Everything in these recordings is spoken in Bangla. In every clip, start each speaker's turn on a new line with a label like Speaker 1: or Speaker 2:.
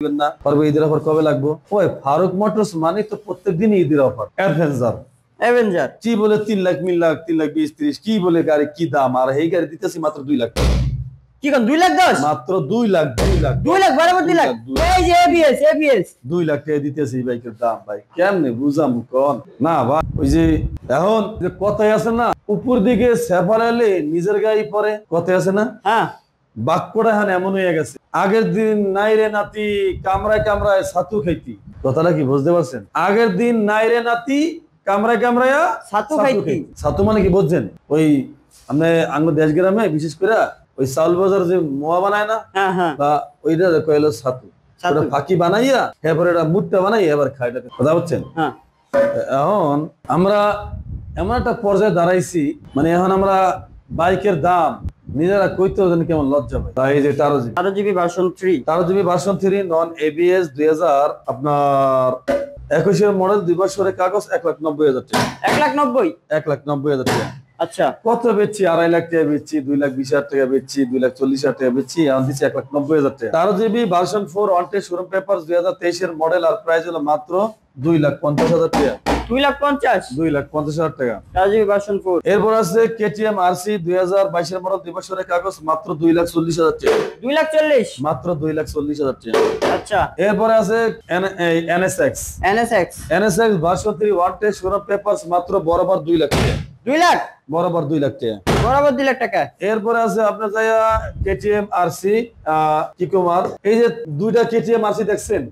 Speaker 1: দিবেন না, পারবো ঈদের অফার কবে লাগবো? ওই ফারুক মোটরস মানে তো প্রত্যেকদিন ঈদের অফার। অ্যাভেঞ্জার কি বলে 3 লাখ, 3 লাখ, 3 লাখ 20, 30 কি বলে গাড়ি কি দাম, আর এই গাড়ি দিতেছি মাত্র 2 লাখ টাকা।
Speaker 2: কি কোন 2 লাখ 10
Speaker 1: মাত্র 2 লাখ
Speaker 2: 2 লাখ বরাবর 2 লাখ। এই যে এবিএস
Speaker 1: 2 লাখ টাকা দিতেছি বাইকের দাম। ভাই কেমনে বুঝামু কোন না ভাই? ওই যে এখন যে কথাই আছে না, উপর দিকে সেফারালে নিজের গায়ে পরে কথাই আছে না,
Speaker 2: হ্যাঁ
Speaker 1: বাক্যটা এখন এমন হয়ে গেছে। আগের দিন নাইরে নাতি কামরায় কামরায় ছাতু খাইতি, কথাটা কি বুঝতে পারছেন? আগের দিন নাইরে নাতি কামরায় কামরায়
Speaker 2: ছাতু খাইতি।
Speaker 1: ছাতু মানে কি বুঝছেন? ওই আমরা আঙ্গ দেশ গ্রামে বিশেষ করে ওই চাউল বাজার যে মোয়া বানায় না,
Speaker 2: হ্যাঁ হ্যাঁ,
Speaker 1: বা ওইটা কইলো ছাতু, ওটা ফাঁকি বানাইয়া এরপরে এটা মুটটা বানাইয়া এবার খাই, কথা বুঝছেন?
Speaker 2: হ্যাঁ
Speaker 1: এখন আমরা এমন একটা পর্যায়ে দাঁড়াইছি, মানে এখন আমরা বাইকের দাম নিজেরা কইতেও জানি কেমন লজ্জা পাই। তাই যে 13
Speaker 2: জিবি ভার্সন
Speaker 1: 3 নন এবিএস 2000 আপনার 21 মডেল 2 বছরের কাগজ 1,90,000 টাকা।
Speaker 2: 1,90,000
Speaker 1: টাকা।
Speaker 2: আচ্ছা
Speaker 1: কত বেচছি? 2.5 লাখ টাকা বেচছি, 2,20,000 টাকা বেচছি, 2,40,000 টাকা বেচছি, এখন দিচ্ছি 1,90,000 টাকা। 13 GB version 4 wanted showroom paper 2023 এর মডেল, আর প্রাইস হলো মাত্র 2,50,000 টাকা।
Speaker 2: 2,50,000
Speaker 1: টাকা।
Speaker 2: 13 জিবি ভার্সন 4।
Speaker 1: এরপর আছে কেটিএম আরসি 2022 এর মডেল 2 বছরের কাগজ, মাত্র 2,40,000 টাকা।
Speaker 2: 2,40,000
Speaker 1: মাত্র 2,40,000 টাকা।
Speaker 2: আচ্ছা
Speaker 1: এরপরে আছে NSX version 3 wanted showroom papers, মাত্র বরাবর 2 লাখ টাকা।
Speaker 2: 2 লাখ
Speaker 1: বরাবর 2 লাখ টাকা।
Speaker 2: বরাবর 2 লাখ টাকা।
Speaker 1: এরপরে আছে আপনার যাইয়া কেটিএম আরসি কি কুমার, এই যে দুইটা কেটিএম আরসি দেখছেন,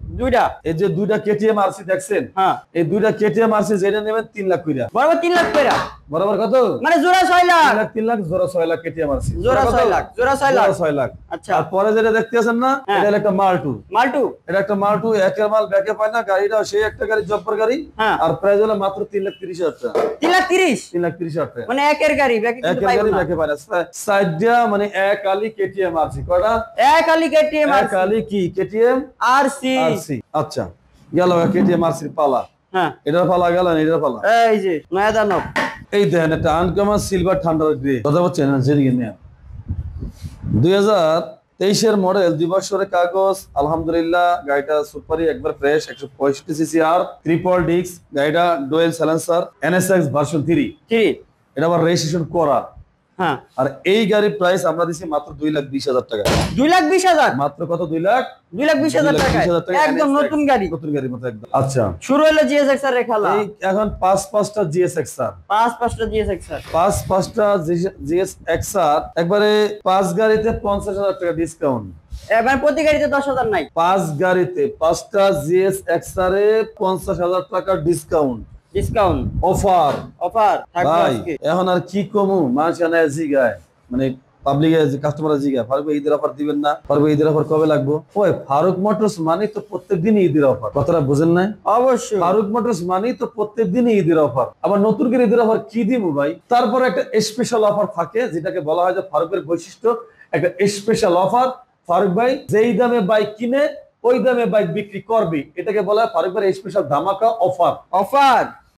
Speaker 1: এই যে দুইটা কেটিএম আরসি দেখছেন,
Speaker 2: হ্যাঁ
Speaker 1: এই দুইটা কেটিএম আরসি যেটা নেবেন 3 লাখ কইরা।
Speaker 2: বরাবর 3 লাখ কইরা।
Speaker 1: বরাবর কত?
Speaker 2: মানে জোড়া 6 লাখ।
Speaker 1: 3 লাখ জোড়া 6 লাখ কেটিএম আরসি।
Speaker 2: জোড়া 6 লাখ। জোড়া 6 লাখ।
Speaker 1: আচ্ছা, আর পরে যেটা দেখতে আছেন না, এটা হলো একটা মাল্টু। এটা একটা মাল্টু, একের মাল ব্যাকে পায় না, গাড়িটা সেই একটা গাড়ি, জব্বর গাড়ি, আর প্রাইস হলো মাত্র 3,30,000 টাকা।
Speaker 2: 3,30,000
Speaker 1: টাকা।
Speaker 2: মানে একের গাড়ি ব্যাকে কিন্তু পাইবো না।
Speaker 1: ব্যাকে পায় না। সাইডা মানে এক আলি কেটিএম আরসি। কয়টা?
Speaker 2: এক আলি কেটিএম আরসি।
Speaker 1: এক আলি কি কেটিএম আরসি। আচ্ছা, গেল কেটিএম আরসির পালা। হ্যাঁ, এটার পালা গেল না, এটার পালা।
Speaker 2: এই যে নয়া দানব,
Speaker 1: এই দেখেন একটা আনকমন সিলভার থান্ডার গ্রে, কথা বলছেন না? যেদিকে নেন 2023 এর মডেল 2 বছরের কাগজ, আলহামদুলিল্লাহ গাড়িটা সুপারি, একবার ফ্রেশ, 165 সিসি আর ট্রিপল ডিস্ক, গাড়িটা ডুয়েল সাইলেন্সার, এনএসএক্স ভার্সন 3। এটা আবার রেজিস্ট্রেশন করা। হ্যাঁ, আর এই গাড়ির প্রাইস আমরা দিছি মাত্র 2,20,000 টাকা।
Speaker 2: 2,20,000
Speaker 1: মাত্র কত? 2,20,000
Speaker 2: টাকা। একদম নতুন গাড়ি,
Speaker 1: নতুন গাড়ির মতো একদম। আচ্ছা,
Speaker 2: শুরু হলো জিএসএক্সআর এর খেলা।
Speaker 1: এই এখন 5-5টা জিএসএক্সআর,
Speaker 2: 5-5টা জিএসএক্সআর,
Speaker 1: 5-5টা জিএসএক্সআর, একবারে 5 গাড়িতে 50,000 টাকা ডিসকাউন্ট।
Speaker 2: এবার প্রতি গাড়িতে 10,000 নাই।
Speaker 1: 5 গাড়িতে 5টা জিএসএক্সআর এ 50,000 টাকা ডিসকাউন্ট অফার থাকবে আজকে। এখন আর কি কমু, মানুষ এনে জিগায়, মানে পাবলিকে কাস্টমার জিগায়, ফারুক ভাই ঈদের অফার দিবেন না, ফারুক ভাই ঈদের অফার কবে লাগবো? ওই ফারুক মোটরস মানে তো প্রত্যেকদিনই ঈদের অফার, কথাটা বুঝেন না?
Speaker 2: অবশ্যই
Speaker 1: ফারুক মোটরস মানে তো প্রত্যেকদিনই ঈদের অফার। আবার নতুন করে ঈদের অফার কি দিমু ভাই? তারপর একটা স্পেশাল অফার থাকে, যেটাকে বলা হয় যে ফারুকের বৈশিষ্ট্য, একটা স্পেশাল অফার। ফারুক ভাই যেই দামে বাইক কিনে ওই দামে বাইক বিক্রি করবে, এটাকে বলা হয় ফারুক ভাই স্পেশাল ধামাকা অফার।